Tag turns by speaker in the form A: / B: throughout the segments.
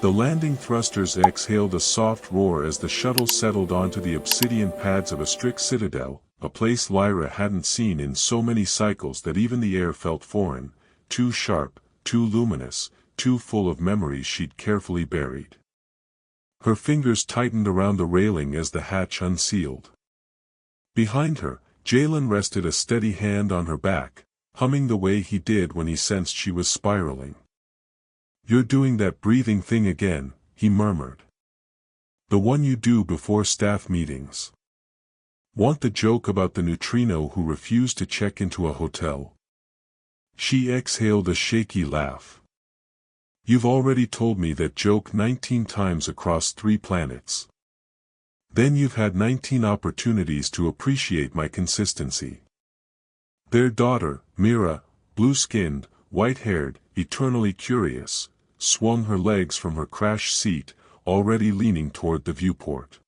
A: The landing thrusters exhaled a soft roar as the shuttle settled onto the obsidian pads of a strict citadel, a place Lyra hadn't seen in so many cycles that even the air felt foreign, too sharp, too luminous, too full of memories she'd carefully buried. Her fingers tightened around the railing as the hatch unsealed. Behind her, Jalen rested a steady hand on her back, humming the way he did when he sensed she was spiraling. "You're doing that breathing thing again," he murmured. "The one you do before staff meetings. Want the joke about the neutrino who refused to check into a hotel?" She exhaled a shaky laugh. "You've already told me that joke 19 times across 3 planets. Then you've had 19 opportunities to appreciate my consistency." Their daughter, Mira, blue-skinned, white-haired, eternally curious, swung her legs from her crash seat, already leaning toward the viewport.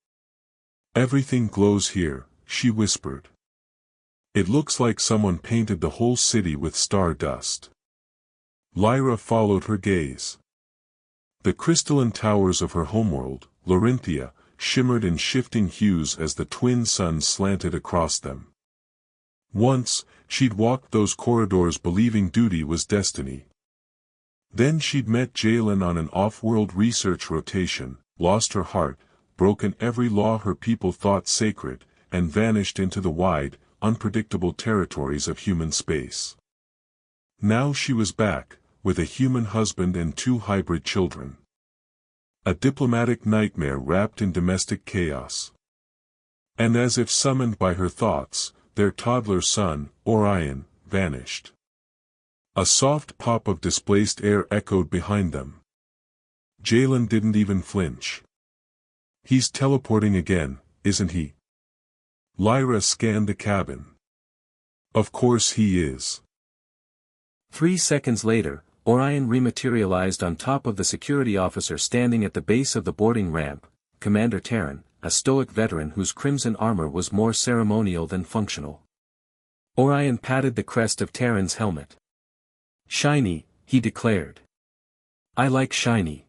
A: "Everything glows here," she whispered. "It looks like someone painted the whole city with star dust." Lyra followed her gaze. The crystalline towers of her homeworld, Laurentia, shimmered in shifting hues as the twin suns slanted across them. Once, she'd walked those corridors believing duty was destiny. Then she'd met Jalen on an off-world research rotation, lost her heart, broken every law her people thought sacred, and vanished into the wide, unpredictable territories of human space. Now she was back, with a human husband and 2 hybrid children. A diplomatic nightmare wrapped in domestic chaos. And as if summoned by her thoughts, their toddler son, Orion, vanished. A soft pop of displaced air echoed behind them. Jalen didn't even flinch. "He's teleporting again, isn't he?" Lyra scanned the cabin. "Of course he is."
B: 3 seconds later, Orion rematerialized on top of the security officer standing at the base of the boarding ramp, Commander Terran, a stoic veteran whose crimson armor was more ceremonial than functional. Orion patted the crest of Terran's helmet. "Shiny," he declared. "I like shiny."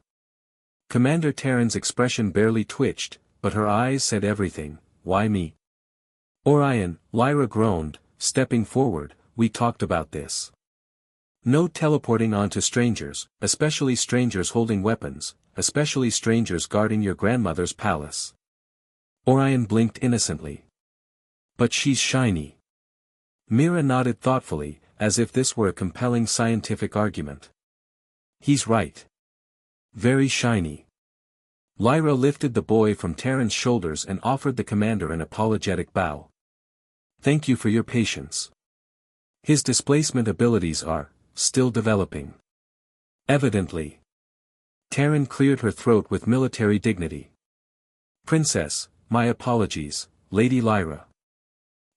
B: Commander Terran's expression barely twitched, but her eyes said everything. "Why me?" "Orion," Lyra groaned, stepping forward, "we talked about this. No teleporting onto strangers, especially strangers holding weapons, especially strangers guarding your grandmother's palace." Orion blinked innocently. "But she's shiny." Mira nodded thoughtfully, as if this were a compelling scientific argument. "He's right. Very shiny." Lyra lifted the boy from Terran's shoulders and offered the commander an apologetic bow. "Thank you for your patience. His displacement abilities are still developing." "Evidently." Terran cleared her throat with military dignity. "Princess, my apologies, Lady Lyra.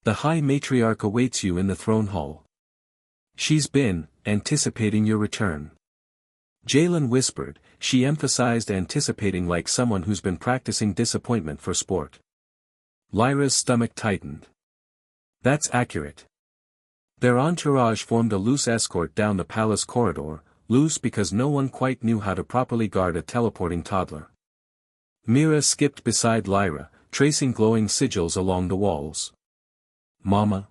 B: The High Matriarch awaits you in the throne hall. She's been anticipating your return." Jalen whispered, she emphasized anticipating like someone who's been practicing disappointment for sport. Lyra's stomach tightened. "That's accurate." Their entourage formed a loose escort down the palace corridor, loose because no one quite knew how to properly guard a teleporting toddler. Mira skipped beside Lyra, tracing glowing sigils along the walls. "Mama?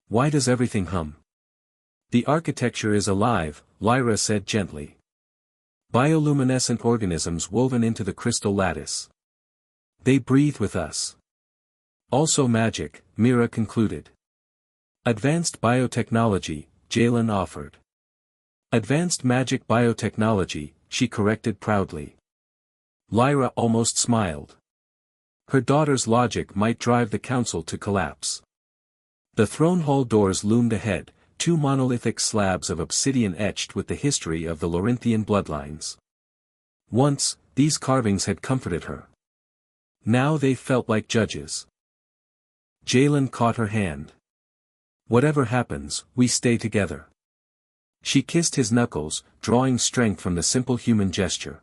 B: Why does everything hum?" "The architecture is alive," Lyra said gently. "Bioluminescent organisms woven into the crystal lattice. They breathe with us." "Also magic," Mira concluded. "Advanced biotechnology," Jalen offered. "Advanced magic biotechnology," she corrected proudly. Lyra almost smiled. Her daughter's logic might drive the council to collapse. The throne hall doors loomed ahead, 2 monolithic slabs of obsidian etched with the history of the Laurenthian bloodlines. Once, these carvings had comforted her. Now they felt like judges. Jalen caught her hand. "Whatever happens, we stay together." She kissed his knuckles, drawing strength from the simple human gesture.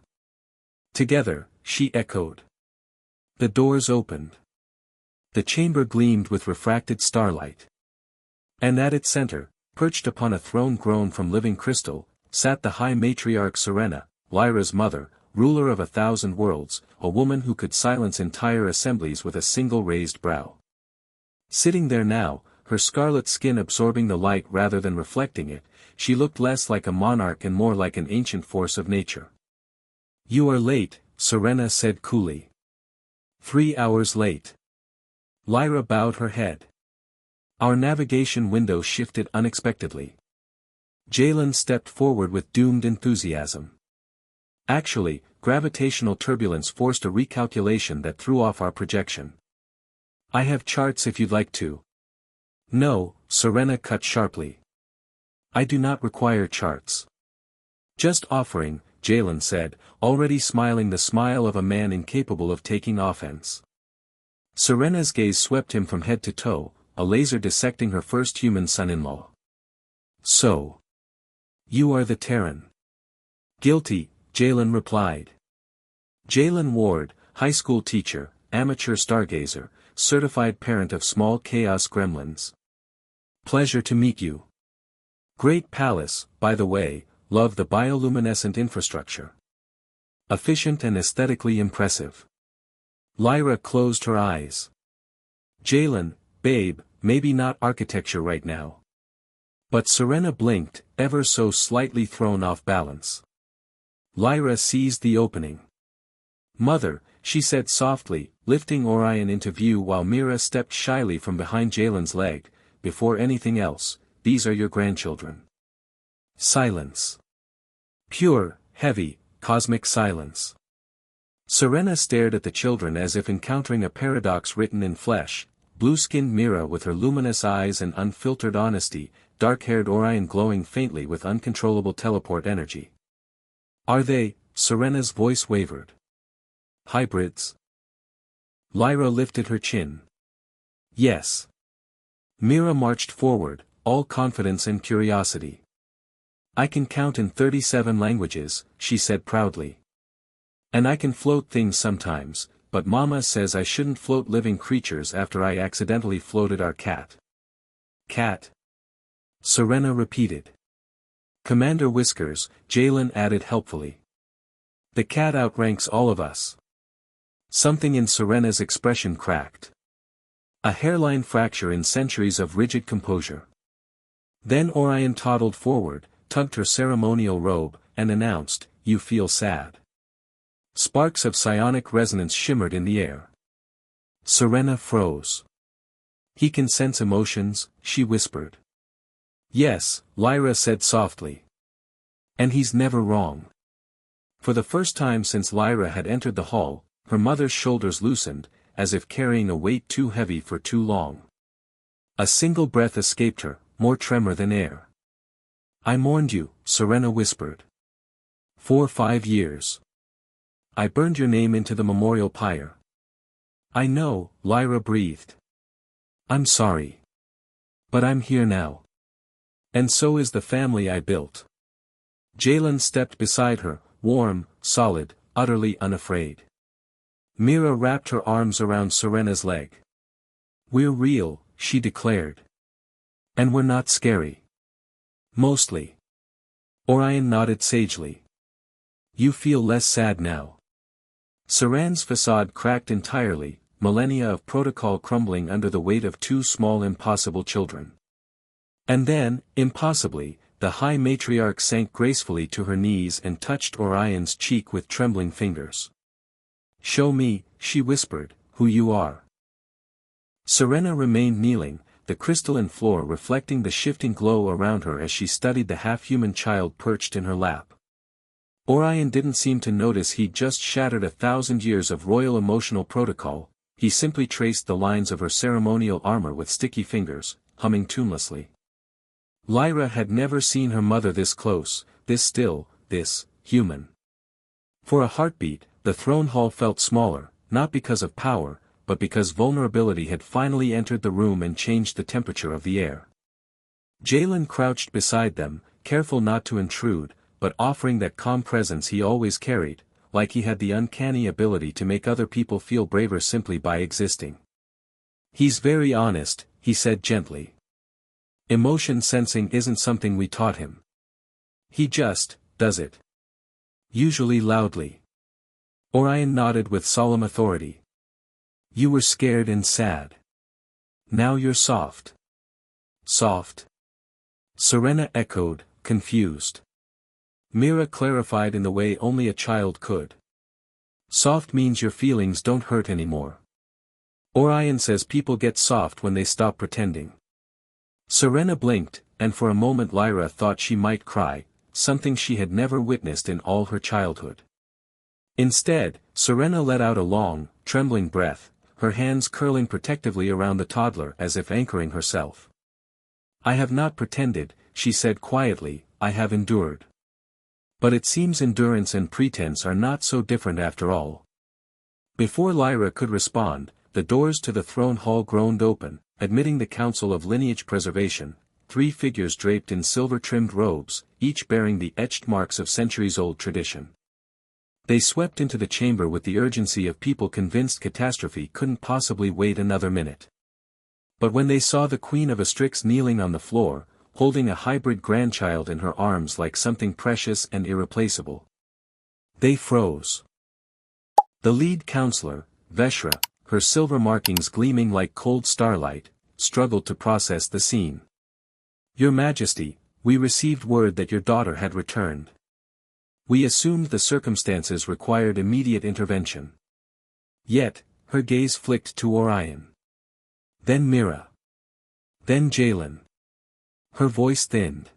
B: "Together," she echoed. The doors opened. The chamber gleamed with refracted starlight. And at its center, perched upon a throne grown from living crystal, sat the High Matriarch Serena, Lyra's mother, ruler of 1,000 worlds, a woman who could silence entire assemblies with a single raised brow. Sitting there now, her scarlet skin absorbing the light rather than reflecting it, she looked less like a monarch and more like an ancient force of nature. "You are late," Serena said coolly. 3 hours late. Lyra bowed her head. Our navigation window shifted unexpectedly. Jalen stepped forward with doomed enthusiasm. "Actually, gravitational turbulence forced a recalculation that threw off our projection. I have charts if you'd like to." "No," Serena cut sharply. "I do not require charts." "Just offering," Jalen said, already smiling the smile of a man incapable of taking offense. Serena's gaze swept him from head to toe, a laser dissecting her first human son-in-law. "So. You are the Terran." "Guilty," Jalen replied. Jalen Ward, high school teacher, amateur stargazer, certified parent of small chaos gremlins. "Pleasure to meet you." "Great palace, by the way, love the bioluminescent infrastructure. Efficient and aesthetically impressive." Lyra closed her eyes. "Jalen, babe, maybe not architecture right now." But Serena blinked, ever so slightly thrown off balance. Lyra seized the opening. "Mother," she said softly, lifting Orion into view while Mira stepped shyly from behind Jalen's leg, "before anything else, these are your grandchildren." Silence. Pure, heavy, cosmic silence. Serena stared at the children as if encountering a paradox written in flesh, blue-skinned Mira with her luminous eyes and unfiltered honesty, dark-haired Orion glowing faintly with uncontrollable teleport energy. "Are they?" Serena's voice wavered. "Hybrids?" Lyra lifted her chin. "Yes." Mira marched forward, all confidence and curiosity. "I can count in 37 languages," she said proudly. "And I can float things sometimes, but Mama says I shouldn't float living creatures after I accidentally floated our cat." "Cat?" Serena repeated. "Commander Whiskers," Jalen added helpfully. "The cat outranks all of us." Something in Serena's expression cracked. A hairline fracture in centuries of rigid composure. Then Orion toddled forward, tugged her ceremonial robe, and announced, "You feel sad." Sparks of psionic resonance shimmered in the air. Serena froze. "He can sense emotions," she whispered. "Yes," Lyra said softly. "And he's never wrong." For the first time since Lyra had entered the hall, her mother's shoulders loosened, as if carrying a weight too heavy for too long. A single breath escaped her, more tremor than air. "I mourned you," Serena whispered. "For 5 years. I burned your name into the memorial pyre." "I know," Lyra breathed. "I'm sorry. But I'm here now. And so is the family I built." Jalen stepped beside her, warm, solid, utterly unafraid. Mira wrapped her arms around Serena's leg. "We're real," she declared. "And we're not scary. Mostly." Orion nodded sagely. "You feel less sad now." Seren's facade cracked entirely, millennia of protocol crumbling under the weight of 2 small impossible children. And then, impossibly, the high matriarch sank gracefully to her knees and touched Orion's cheek with trembling fingers. "Show me," she whispered, "who you are." Serena remained kneeling, the crystalline floor reflecting the shifting glow around her as she studied the half-human child perched in her lap. Orion didn't seem to notice he'd just shattered 1,000 years of royal emotional protocol, he simply traced the lines of her ceremonial armor with sticky fingers, humming tunelessly. Lyra had never seen her mother this close, this still, this human. For a heartbeat, the throne hall felt smaller, not because of power, but because vulnerability had finally entered the room and changed the temperature of the air. Jalen crouched beside them, careful not to intrude, but offering that calm presence he always carried, like he had the uncanny ability to make other people feel braver simply by existing. "He's very honest," he said gently. "Emotion sensing isn't something we taught him. He just does it. Usually loudly." Orion nodded with solemn authority. You were scared and sad. Now you're soft. Soft? Serena echoed, confused. Mira clarified in the way only a child could. Soft means your feelings don't hurt anymore. Orion says people get soft when they stop pretending. Serena blinked, and for a moment Lyra thought she might cry, something she had never witnessed in all her childhood. Instead, Serena let out a long, trembling breath, her hands curling protectively around the toddler as if anchoring herself. I have not pretended, she said quietly, I have endured. But it seems endurance and pretense are not so different after all. Before Lyra could respond, the doors to the throne hall groaned open, admitting the Council of Lineage Preservation, 3 figures draped in silver-trimmed robes, each bearing the etched marks of centuries-old tradition. They swept into the chamber with the urgency of people convinced catastrophe couldn't possibly wait another minute. But when they saw the Queen of Astrix kneeling on the floor, holding a hybrid grandchild in her arms like something precious and irreplaceable, they froze. The lead counselor, Veshra, her silver markings gleaming like cold starlight, struggled to process the scene. Your Majesty, we received word that your daughter had returned. We assumed the circumstances required immediate intervention. Yet, her gaze flicked to Orion. Then Mira. Then Jalen. Her voice thinned.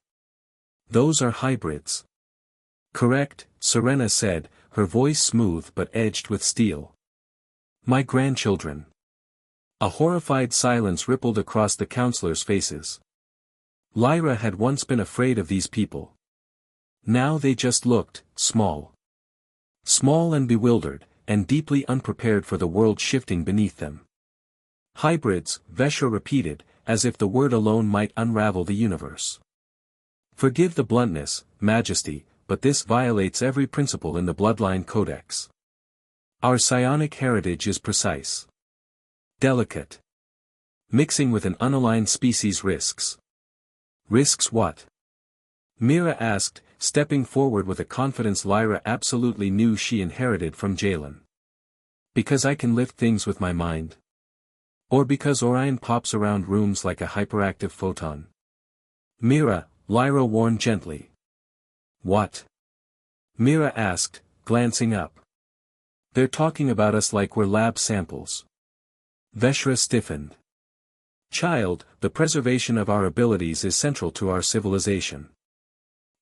B: Those are hybrids. Correct, Serena said, her voice smooth but edged with steel. My grandchildren. A horrified silence rippled across the counselors' faces. Lyra had once been afraid of these people. Now they just looked, small. Small and bewildered, and deeply unprepared for the world shifting beneath them. Hybrids, Veshra repeated, as if the word alone might unravel the universe. Forgive the bluntness, Majesty, but this violates every principle in the Bloodline Codex. Our psionic heritage is precise. Delicate. Mixing with an unaligned species risks. Risks what? Mira asked, stepping forward with a confidence Lyra absolutely knew she inherited from Jalen. Because I can lift things with my mind? Or because Orion pops around rooms like a hyperactive photon? Mira, Lyra warned gently. What? Mira asked, glancing up. They're talking about us like we're lab samples. Veshra stiffened. Child, the preservation of our abilities is central to our civilization.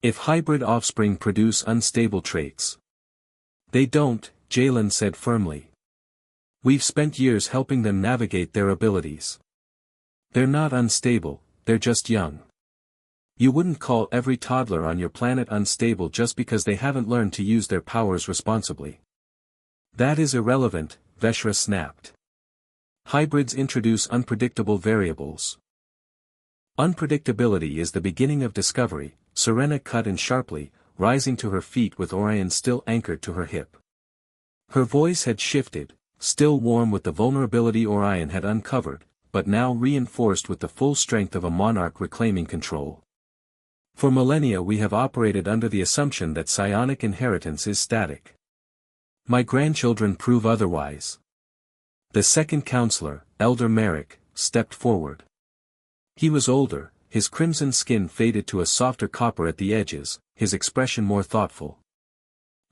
B: If hybrid offspring produce unstable traits. They don't, Jalen said firmly. We've spent years helping them navigate their abilities. They're not unstable, they're just young. You wouldn't call every toddler on your planet unstable just because they haven't learned to use their powers responsibly. That is irrelevant, Veshra snapped. Hybrids introduce unpredictable variables. Unpredictability is the beginning of discovery, Serena cut in sharply, rising to her feet with Orion still anchored to her hip. Her voice had shifted, still warm with the vulnerability Orion had uncovered, but now reinforced with the full strength of a monarch reclaiming control. For millennia we have operated under the assumption that psionic inheritance is static. My grandchildren prove otherwise. The second counselor, Elder Merrick, stepped forward. He was older, his crimson skin faded to a softer copper at the edges, his expression more thoughtful.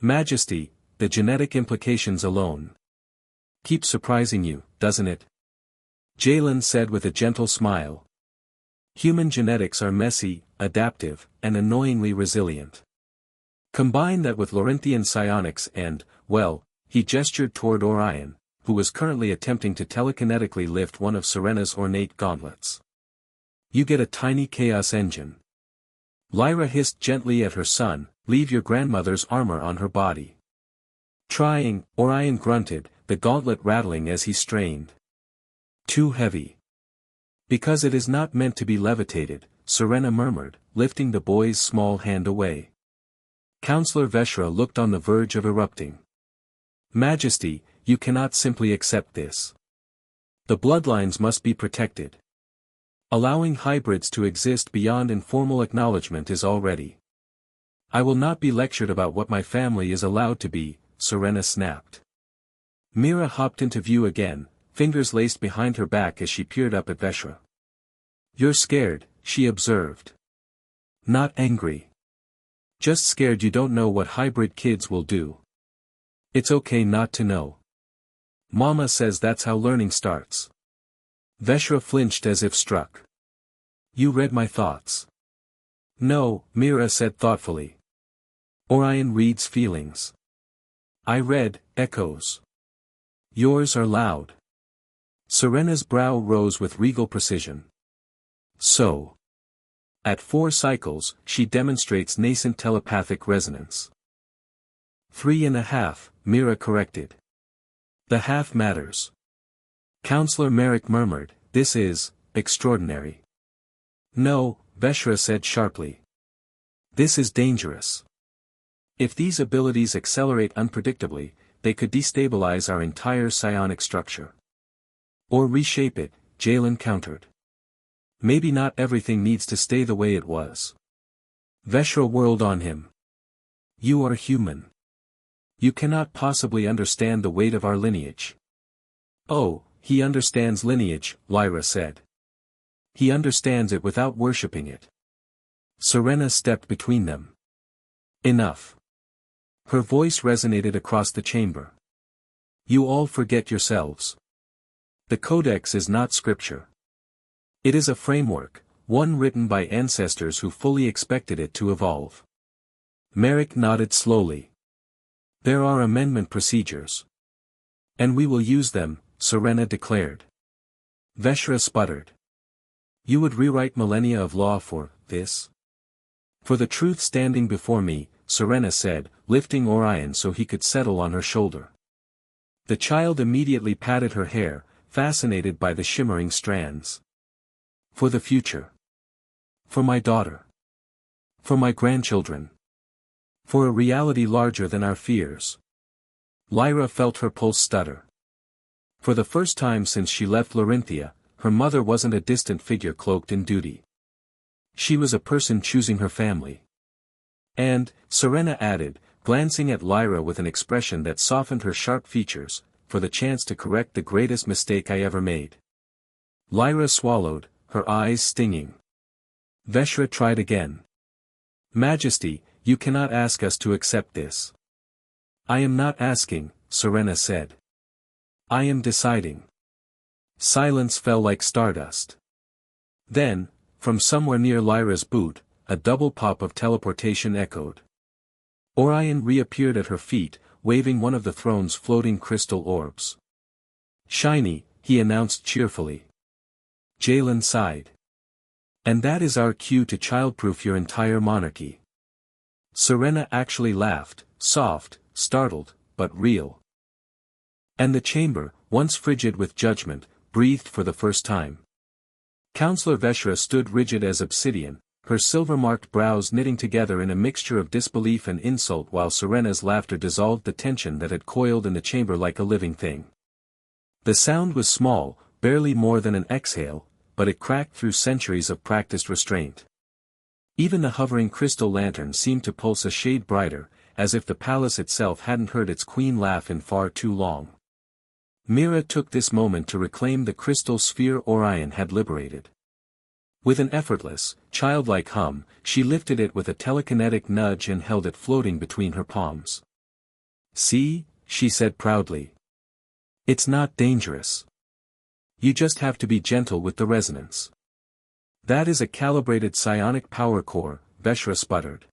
B: Majesty, the genetic implications alone. Keeps surprising you, doesn't it? Jalen said with a gentle smile. Human genetics are messy, adaptive, and annoyingly resilient. Combine that with Laurenthian psionics and, well, he gestured toward Orion, who was currently attempting to telekinetically lift one of Serena's ornate gauntlets. You get a tiny chaos engine. Lyra hissed gently at her son, leave your grandmother's armor on her body. Trying, Orion grunted, the gauntlet rattling as he strained. Too heavy. Because it is not meant to be levitated, Serena murmured, lifting the boy's small hand away. Counselor Veshra looked on the verge of erupting. Majesty, you cannot simply accept this. The bloodlines must be protected. Allowing hybrids to exist beyond informal acknowledgement is already. I will not be lectured about what my family is allowed to be, Serena snapped. Mira hopped into view again, fingers laced behind her back as she peered up at Veshra. "You're scared," she observed. "Not angry. Just scared you don't know what hybrid kids will do. It's okay not to know. Mama says that's how learning starts." Veshra flinched as if struck. "You read my thoughts." "No," Mira said thoughtfully. "Orion reads feelings. I read echoes. Yours are loud." Serena's brow rose with regal precision. "So. At 4 cycles, she demonstrates nascent telepathic resonance." 3.5, Mira corrected. "The half matters." Counselor Merrick murmured, "This is extraordinary." "No," Veshra said sharply. "This is dangerous. If these abilities accelerate unpredictably, they could destabilize our entire psionic structure. Or reshape it," Jalen countered. "Maybe not everything needs to stay the way it was." Veshra whirled on him. "You are human. You cannot possibly understand the weight of our lineage." "Oh, he understands lineage," Lyra said. "He understands it without worshipping it." Serena stepped between them. "Enough." Her voice resonated across the chamber. "You all forget yourselves. The Codex is not scripture. It is a framework, one written by ancestors who fully expected it to evolve." Merrick nodded slowly. "There are amendment procedures. And we will use them," Serena declared. Veshra sputtered. "You would rewrite millennia of law for this?" "For the truth standing before me," Serena said, lifting Orion so he could settle on her shoulder. The child immediately patted her hair, fascinated by the shimmering strands. "For the future. For my daughter. For my grandchildren. For a reality larger than our fears." Lyra felt her pulse stutter. For the first time since she left Larinthia, her mother wasn't a distant figure cloaked in duty. She was a person choosing her family. "And," Serena added, glancing at Lyra with an expression that softened her sharp features, "for the chance to correct the greatest mistake I ever made." Lyra swallowed, her eyes stinging. Veshra tried again. "Majesty, you cannot ask us to accept this." "I am not asking," Serena said. "I am deciding." Silence fell like stardust. Then, from somewhere near Lyra's boot, a double pop of teleportation echoed. Orion reappeared at her feet, waving one of the throne's floating crystal orbs. "Shiny," he announced cheerfully. Jalen sighed. "And that is our cue to childproof your entire monarchy." Serena actually laughed, soft, startled, but real. And the chamber, once frigid with judgment, breathed for the first time. Counselor Veshra stood rigid as obsidian, her silver-marked brows knitting together in a mixture of disbelief and insult while Serena's laughter dissolved the tension that had coiled in the chamber like a living thing. The sound was small, barely more than an exhale, but it cracked through centuries of practiced restraint. Even the hovering crystal lantern seemed to pulse a shade brighter, as if the palace itself hadn't heard its queen laugh in far too long. Mira took this moment to reclaim the crystal sphere Orion had liberated. With an effortless, childlike hum, she lifted it with a telekinetic nudge and held it floating between her palms. "See," she said proudly. "It's not dangerous. You just have to be gentle with the resonance." "That is a calibrated psionic power core," Veshra sputtered.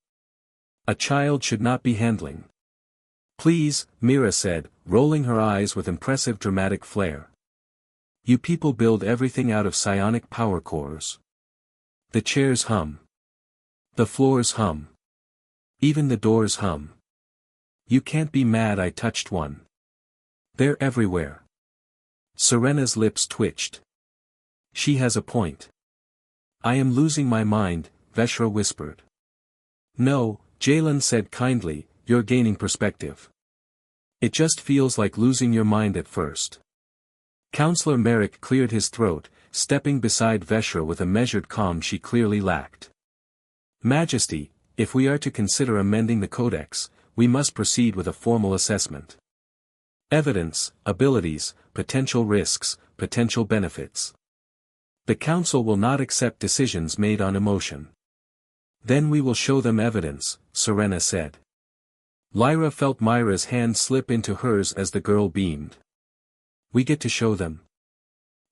B: "A child should not be handling." "Please," Mira said, rolling her eyes with impressive dramatic flair. "You people build everything out of psionic power cores. The chairs hum. The floors hum. Even the doors hum. You can't be mad I touched one. They're everywhere." Serena's lips twitched. "She has a point." "I am losing my mind," Veshra whispered. "No," Jalen said kindly, "you're gaining perspective. It just feels like losing your mind at first." Counselor Merrick cleared his throat, stepping beside Veshra with a measured calm she clearly lacked. "Majesty, if we are to consider amending the Codex, we must proceed with a formal assessment. Evidence, abilities, potential risks, potential benefits. The Council will not accept decisions made on emotion. Then we will show them evidence, Serena said. Lyra felt Myra's hand slip into hers as the girl beamed. We get to show them.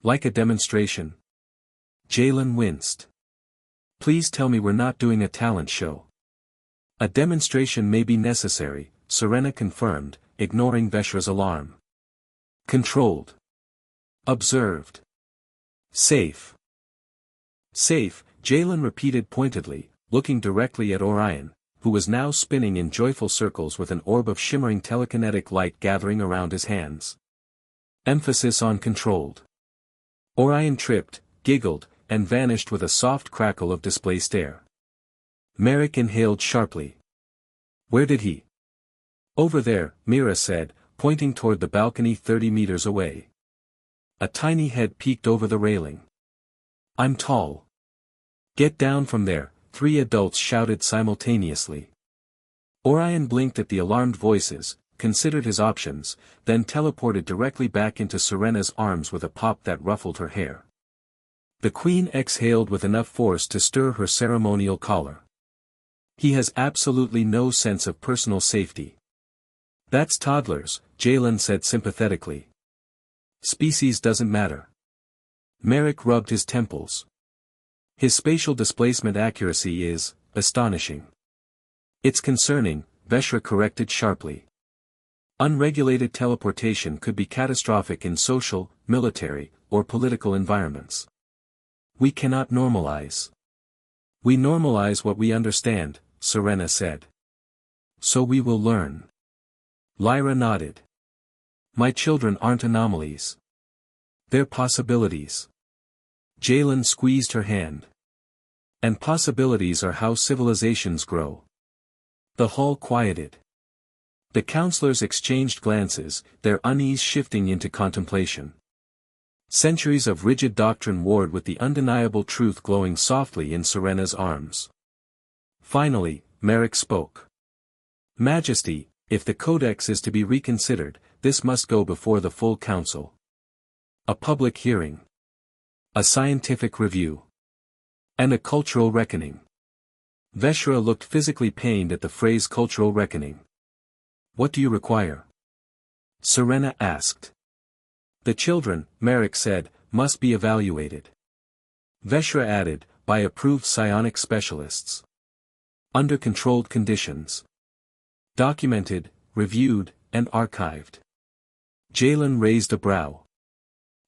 B: Like a demonstration. Jalen winced. Please tell me we're not doing a talent show. A demonstration may be necessary, Serena confirmed, ignoring Veshra's alarm. Controlled. Observed. Safe. Safe, Jalen repeated pointedly, looking directly at Orion, who was now spinning in joyful circles with an orb of shimmering telekinetic light gathering around his hands. Emphasis on controlled. Orion tripped, giggled, and vanished with a soft crackle of displaced air. Merrick inhaled sharply. Where did he? Over there, Mira said, pointing toward the balcony 30 meters away. A tiny head peeked over the railing. I'm tall. Get down from there, 3 adults shouted simultaneously. Orion blinked at the alarmed voices, considered his options, then teleported directly back into Serena's arms with a pop that ruffled her hair. The Queen exhaled with enough force to stir her ceremonial collar. He has absolutely no sense of personal safety. That's toddlers, Jalen said sympathetically. Species doesn't matter. Merrick rubbed his temples. His spatial displacement accuracy is astonishing. It's concerning, Veshra corrected sharply. Unregulated teleportation could be catastrophic in social, military, or political environments. We cannot normalize. We normalize what we understand, Serena said. So we will learn. Lyra nodded. My children aren't anomalies. They're possibilities. Jalen squeezed her hand. And possibilities are how civilizations grow. The hall quieted. The counselors exchanged glances, their unease shifting into contemplation. Centuries of rigid doctrine warred with the undeniable truth glowing softly in Serena's arms. Finally, Merrick spoke. Majesty, if the Codex is to be reconsidered, this must go before the full council. A public hearing. A scientific review. And a cultural reckoning. Veshra looked physically pained at the phrase cultural reckoning. What do you require? Serena asked. The children, Merrick said, must be evaluated. Veshra added, by approved psionic specialists. Under controlled conditions. Documented, reviewed, and archived. Jalen raised a brow.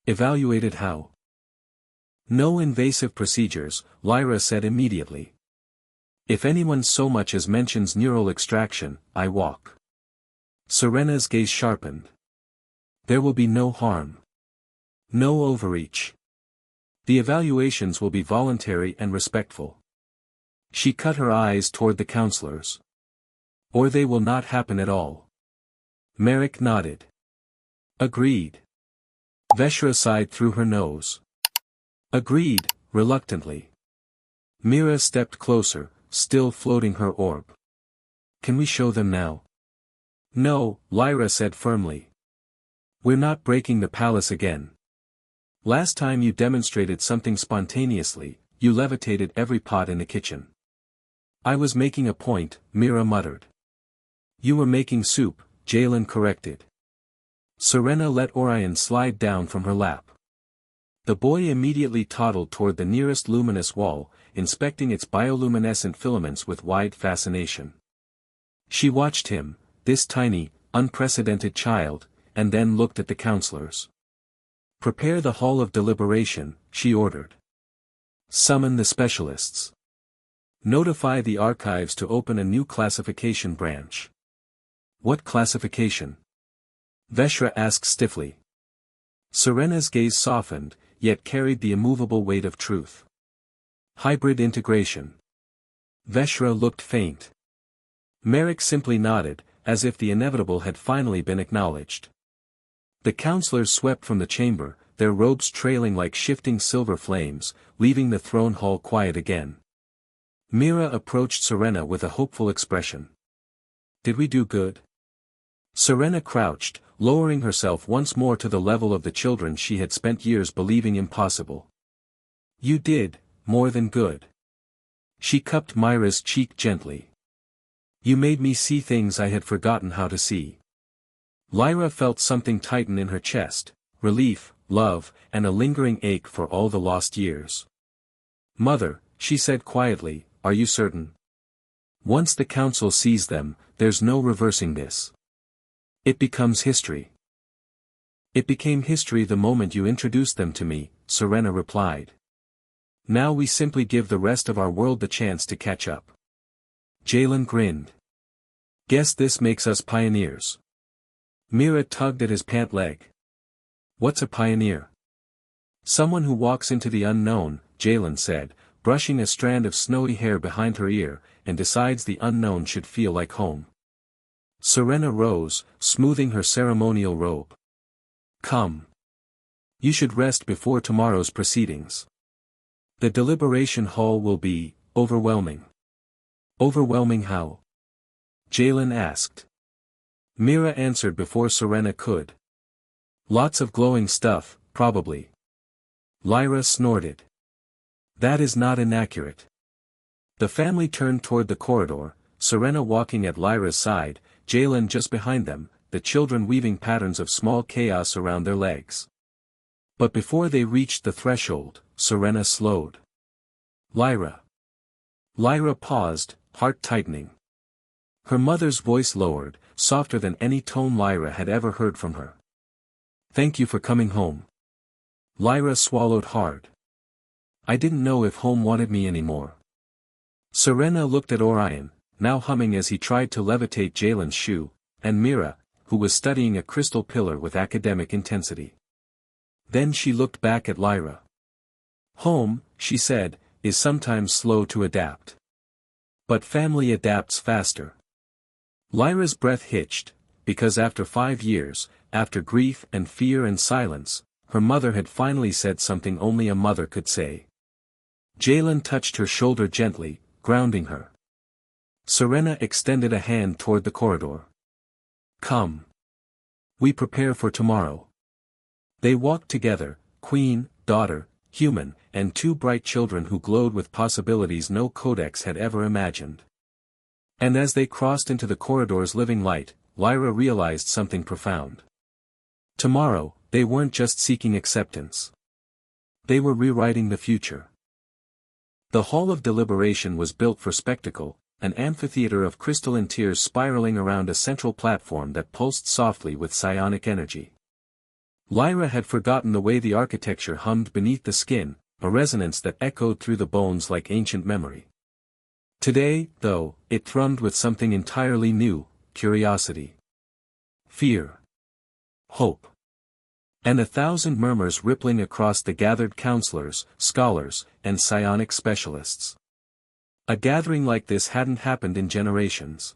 B: Evaluated how? No invasive procedures, Lyra said immediately. If anyone so much as mentions neural extraction, I walk. Serena's gaze sharpened. There will be no harm. No overreach. The evaluations will be voluntary and respectful. She cut her eyes toward the counselors. Or they will not happen at all. Merrick nodded. Agreed. Veshra sighed through her nose. Agreed, reluctantly. Mira stepped closer, still floating her orb. Can we show them now? No, Lyra said firmly. We're not breaking the palace again. Last time you demonstrated something spontaneously, you levitated every pot in the kitchen. I was making a point, Mira muttered. You were making soup, Jalen corrected. Serena let Orion slide down from her lap. The boy immediately toddled toward the nearest luminous wall, inspecting its bioluminescent filaments with wide fascination. She watched him, this tiny, unprecedented child, and then looked at the counselors. Prepare the hall of deliberation, she ordered. Summon the specialists. Notify the archives to open a new classification branch. What classification? Veshra asked stiffly. Serena's gaze softened, yet carried the immovable weight of truth. Hybrid integration. Veshra looked faint. Merrick simply nodded, as if the inevitable had finally been acknowledged. The counselors swept from the chamber, their robes trailing like shifting silver flames, leaving the throne hall quiet again. Mira approached Serena with a hopeful expression. Did we do good? Serena crouched, lowering herself once more to the level of the children she had spent years believing impossible. You did, more than good. She cupped Myra's cheek gently. You made me see things I had forgotten how to see. Lyra felt something tighten in her chest, relief, love, and a lingering ache for all the lost years. Mother, she said quietly, are you certain? Once the council sees them, there's no reversing this. It becomes history. It became history the moment you introduced them to me, Serena replied. Now we simply give the rest of our world the chance to catch up. Jalen grinned. Guess this makes us pioneers. Mira tugged at his pant leg. What's a pioneer? Someone who walks into the unknown, Jalen said, brushing a strand of snowy hair behind her ear, and decides the unknown should feel like home. Serena rose, smoothing her ceremonial robe. Come. You should rest before tomorrow's proceedings. The deliberation hall will be overwhelming. Overwhelming how? Jalen asked. Mira answered before Serena could. Lots of glowing stuff, probably. Lyra snorted. That is not inaccurate. The family turned toward the corridor, Serena walking at Lyra's side, Jalen just behind them, the children weaving patterns of small chaos around their legs. But before they reached the threshold, Serena slowed. Lyra. Lyra paused, heart tightening. Her mother's voice lowered, softer than any tone Lyra had ever heard from her. Thank you for coming home. Lyra swallowed hard. I didn't know if home wanted me anymore. Serena looked at Orion, now humming as he tried to levitate Jalen's shoe, and Mira, who was studying a crystal pillar with academic intensity. Then she looked back at Lyra. Home, she said, is sometimes slow to adapt. But family adapts faster. Lyra's breath hitched, because after 5 years, after grief and fear and silence, her mother had finally said something only a mother could say. Jalen touched her shoulder gently, grounding her. Serena extended a hand toward the corridor. Come. We prepare for tomorrow. They walked together, queen, daughter, human, and 2 bright children who glowed with possibilities no codex had ever imagined. And as they crossed into the corridor's living light, Lyra realized something profound. Tomorrow, they weren't just seeking acceptance. They were rewriting the future. The Hall of Deliberation was built for spectacle, an amphitheater of crystalline tiers spiraling around a central platform that pulsed softly with psionic energy. Lyra had forgotten the way the architecture hummed beneath the skin, a resonance that echoed through the bones like ancient memory. Today, though, it thrummed with something entirely new, curiosity. Fear. Hope. And 1,000 murmurs rippling across the gathered counselors, scholars, and psionic specialists. A gathering like this hadn't happened in generations.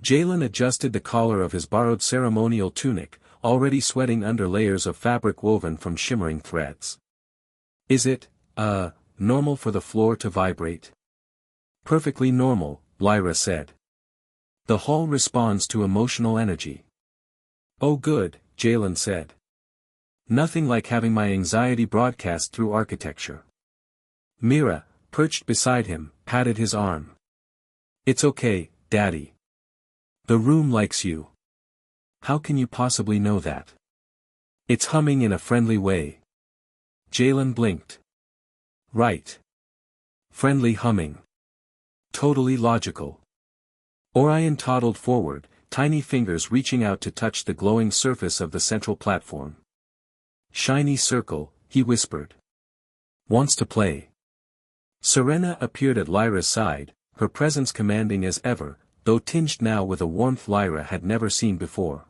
B: Jalen adjusted the collar of his borrowed ceremonial tunic, already sweating under layers of fabric woven from shimmering threads. Is it, normal for the floor to vibrate? Perfectly normal, Lyra said. The hall responds to emotional energy. Oh good, Jalen said. Nothing like having my anxiety broadcast through architecture. Mira, perched beside him, patted his arm. It's okay, Daddy. The room likes you. How can you possibly know that? It's humming in a friendly way. Jalen blinked. Right. Friendly humming. Totally logical. Orion toddled forward, tiny fingers reaching out to touch the glowing surface of the central platform. Shiny circle, he whispered. Wants to play. Serena appeared at Lyra's side, her presence commanding as ever, though tinged now with a warmth Lyra had never seen before.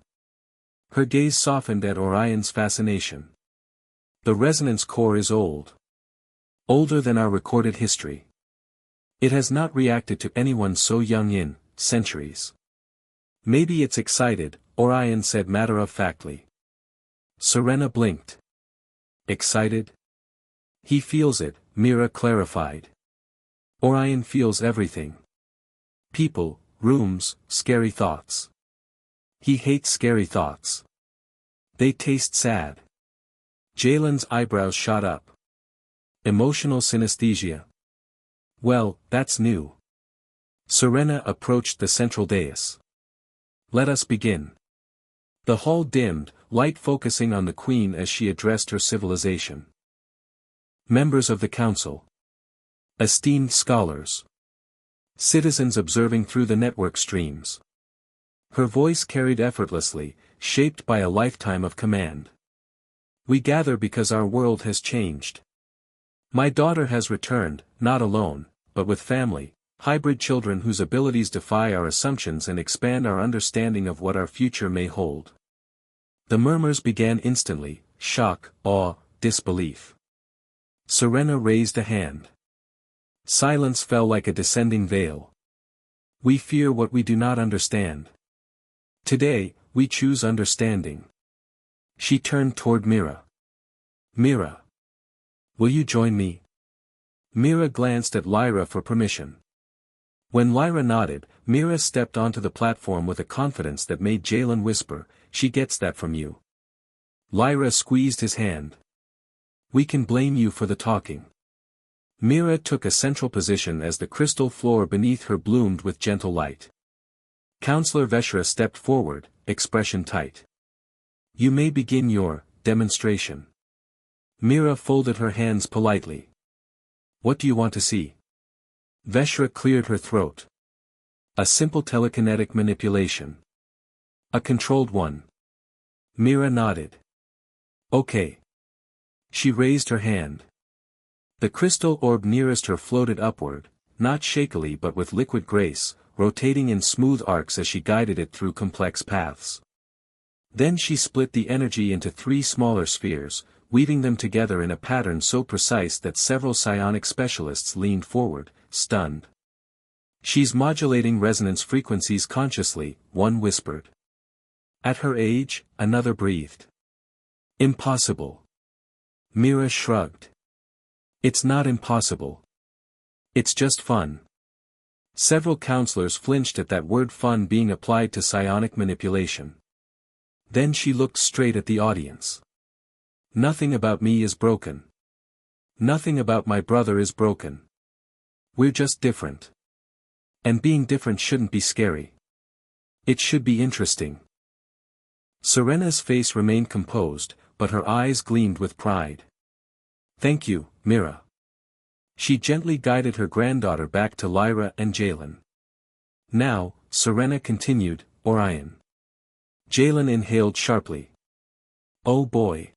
B: Her gaze softened at Orion's fascination. The resonance core is old. Older than our recorded history. It has not reacted to anyone so young in centuries. Maybe it's excited, Orion said matter-of-factly. Serena blinked. Excited? He feels it, Mira clarified. Orion feels everything. People, Rooms, scary thoughts. He hates scary thoughts. They taste sad. Jalen's eyebrows shot up. Emotional synesthesia. Well, that's new. Serena approached the central dais. Let us begin. The hall dimmed, light focusing on the queen as she addressed her civilization. Members of the council. Esteemed scholars. Citizens observing through the network streams. Her voice carried effortlessly, shaped by a lifetime of command. We gather because our world has changed. My daughter has returned, not alone, but with family, hybrid children whose abilities defy our assumptions and expand our understanding of what our future may hold. The murmurs began instantly, shock, awe, disbelief. Serena raised a hand. Silence fell like a descending veil. We fear what we do not understand. Today, we choose understanding. She turned toward Mira. Mira. Will you join me? Mira glanced at Lyra for permission. When Lyra nodded, Mira stepped onto the platform with a confidence that made Jalen whisper, "She gets that from you." Lyra squeezed his hand. "We can blame you for the talking." Mira took a central position as the crystal floor beneath her bloomed with gentle light. Counselor Veshra stepped forward, expression tight. "You may begin your demonstration." Mira folded her hands politely. "What do you want to see?" Veshra cleared her throat. "A simple telekinetic manipulation. A controlled one." Mira nodded. "Okay." She raised her hand. The crystal orb nearest her floated upward, not shakily but with liquid grace, rotating in smooth arcs as she guided it through complex paths. Then she split the energy into 3 smaller spheres, weaving them together in a pattern so precise that several psionic specialists leaned forward, stunned. "She's modulating resonance frequencies consciously," one whispered. "At her age," another breathed. "Impossible." Mira shrugged. "It's not impossible. It's just fun." Several counselors flinched at that word "fun" being applied to psionic manipulation. Then she looked straight at the audience. "Nothing about me is broken. Nothing about my brother is broken. We're just different. And being different shouldn't be scary. It should be interesting." Serena's face remained composed, but her eyes gleamed with pride. "Thank you, Mira." She gently guided her granddaughter back to Lyra and Jalen. "Now," Serena continued, "Orion." Jalen inhaled sharply. "Oh boy.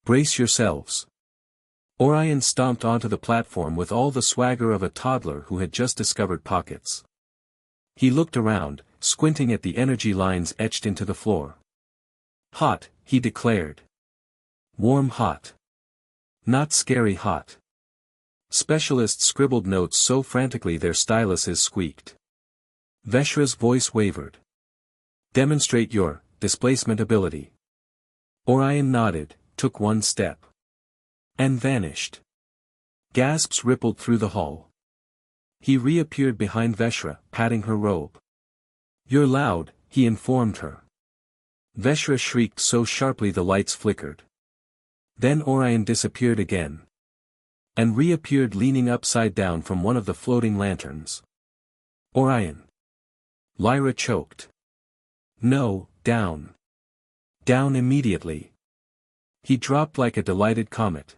B: Brace yourselves." Orion stomped onto the platform with all the swagger of a toddler who had just discovered pockets. He looked around, squinting at the energy lines etched into the floor. "Hot," he declared. "Warm hot. Not scary hot." Specialists scribbled notes so frantically their styluses squeaked. Veshra's voice wavered. "Demonstrate your displacement ability." Orion nodded, took one step. And vanished. Gasps rippled through the hall. He reappeared behind Veshra, patting her robe. "You're loud," he informed her. Veshra shrieked so sharply the lights flickered. Then Orion disappeared again. And reappeared leaning upside down from one of the floating lanterns. "Orion." Lyra choked. "No, down. Down immediately." He dropped like a delighted comet.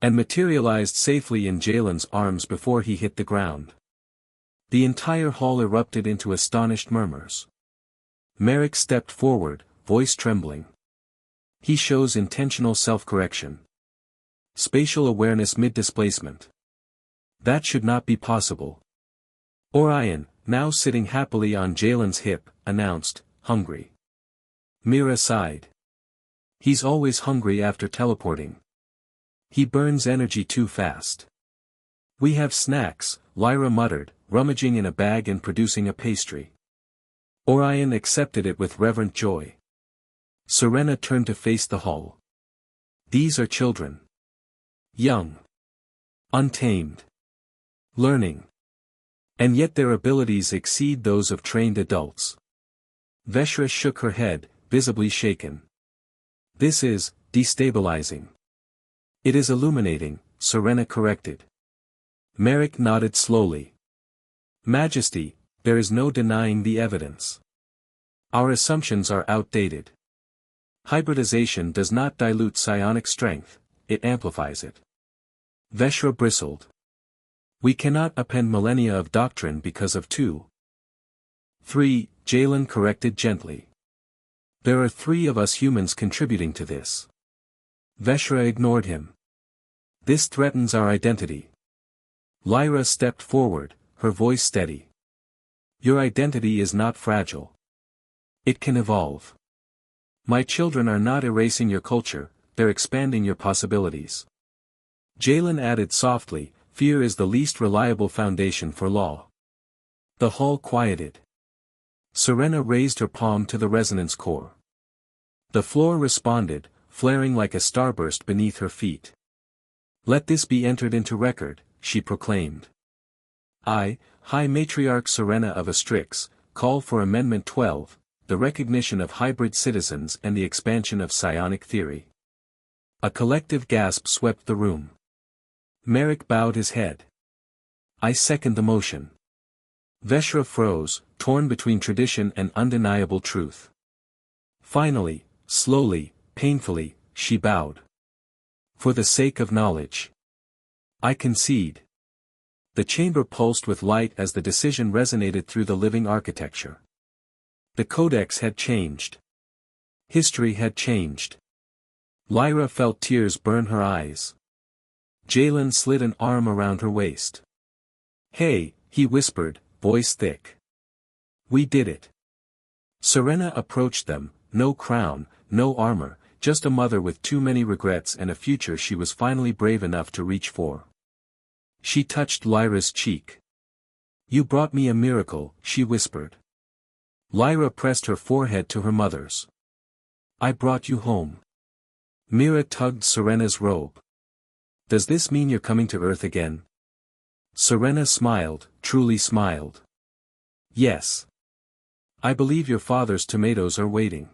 B: And materialized safely in Jalen's arms before he hit the ground. The entire hall erupted into astonished murmurs. Merrick stepped forward, voice trembling. He shows intentional self-correction. Spatial awareness mid-displacement. That should not be possible. Orion, now sitting happily on Jalen's hip, announced, "Hungry." Mira sighed. "He's always hungry after teleporting. He burns energy too fast." "We have snacks," Lyra muttered, rummaging in a bag and producing a pastry. Orion accepted it with reverent joy. Serena turned to face the hall. "These are children. Young. Untamed. Learning. And yet their abilities exceed those of trained adults. Veshra shook her head, visibly shaken. This is destabilizing. It is illuminating, Serena corrected. Merrick nodded slowly. Majesty, there is no denying the evidence. Our assumptions are outdated. Hybridization does not dilute psionic strength, it amplifies it. Veshra bristled. We cannot append millennia of doctrine because of 2. 3, Jalen corrected gently. There are 3 of us humans contributing to this. Veshra ignored him. This threatens our identity. Lyra stepped forward, her voice steady. Your identity is not fragile. It can evolve. My children are not erasing your culture, they're expanding your possibilities. Jalen added softly, fear is the least reliable foundation for law. The hall quieted. Serena raised her palm to the resonance core. The floor responded, flaring like a starburst beneath her feet. Let this be entered into record, she proclaimed. I, High Matriarch Serena of Astrix, call for Amendment 12, the recognition of hybrid citizens and the expansion of psionic theory. A collective gasp swept the room. Merrick bowed his head. I second the motion. Veshra froze, torn between tradition and undeniable truth. Finally, slowly, painfully, she bowed. For the sake of knowledge. I concede. The chamber pulsed with light as the decision resonated through the living architecture. The codex had changed. History had changed. Lyra felt tears burn her eyes. Jalen slid an arm around her waist. Hey, he whispered, voice thick. We did it. Serena approached them, no crown, no armor, just a mother with too many regrets and a future she was finally brave enough to reach for. She touched Lyra's cheek. You brought me a miracle, she whispered. Lyra pressed her forehead to her mother's. I brought you home. Mira tugged Serena's robe. Does this mean you're coming to Earth again? Serena smiled, truly smiled. Yes. I believe your father's tomatoes are waiting.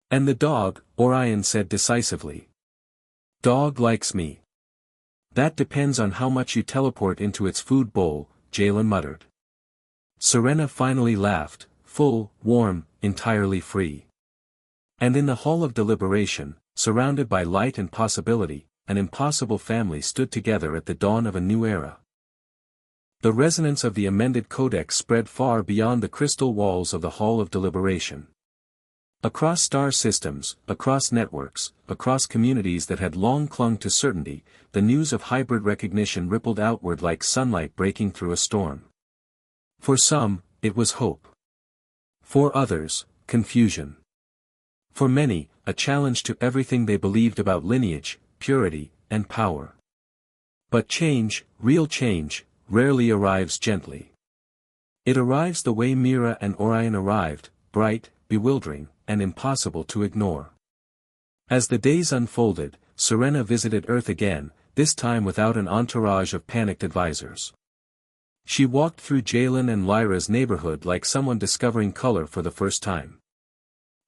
B: And the dog, Orion said decisively. Dog likes me. That depends on how much you teleport into its food bowl, Jalen muttered. Serena finally laughed, full, warm, entirely free. And in the hall of deliberation, surrounded by light and possibility, an impossible family stood together at the dawn of a new era. The resonance of the amended codex spread far beyond the crystal walls of the hall of deliberation. Across star systems, across networks, across communities that had long clung to certainty, the news of hybrid recognition rippled outward like sunlight breaking through a storm. For some, it was hope. For others, confusion. For many, a challenge to everything they believed about lineage, purity, and power. But change, real change, rarely arrives gently. It arrives the way Mira and Orion arrived, bright, bewildering, and impossible to ignore. As the days unfolded, Serena visited Earth again, this time without an entourage of panicked advisors. She walked through Jalen and Lyra's neighborhood like someone discovering color for the first time.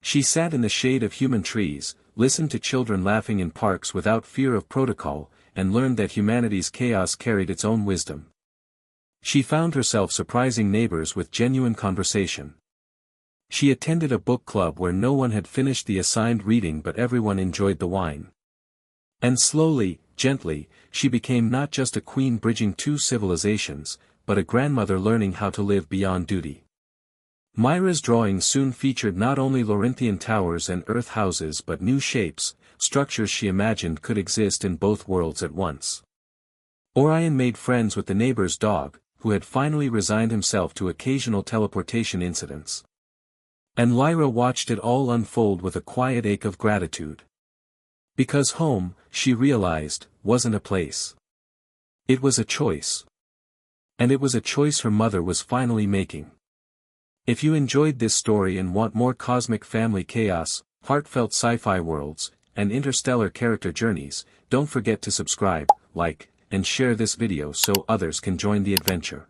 B: She sat in the shade of human trees, listened to children laughing in parks without fear of protocol, and learned that humanity's chaos carried its own wisdom. She found herself surprising neighbors with genuine conversation. She attended a book club where no one had finished the assigned reading but everyone enjoyed the wine. And slowly, gently, she became not just a queen bridging 2 civilizations, but a grandmother learning how to live beyond duty. Myra's drawings soon featured not only Laurenthian towers and earth houses but new shapes, structures she imagined could exist in both worlds at once. Orion made friends with the neighbor's dog, who had finally resigned himself to occasional teleportation incidents. And Lyra watched it all unfold with a quiet ache of gratitude. Because home, she realized, wasn't a place. It was a choice. And it was a choice her mother was finally making. If you enjoyed this story and want more cosmic family chaos, heartfelt sci-fi worlds, and interstellar character journeys, don't forget to subscribe, like, and share this video so others can join the adventure.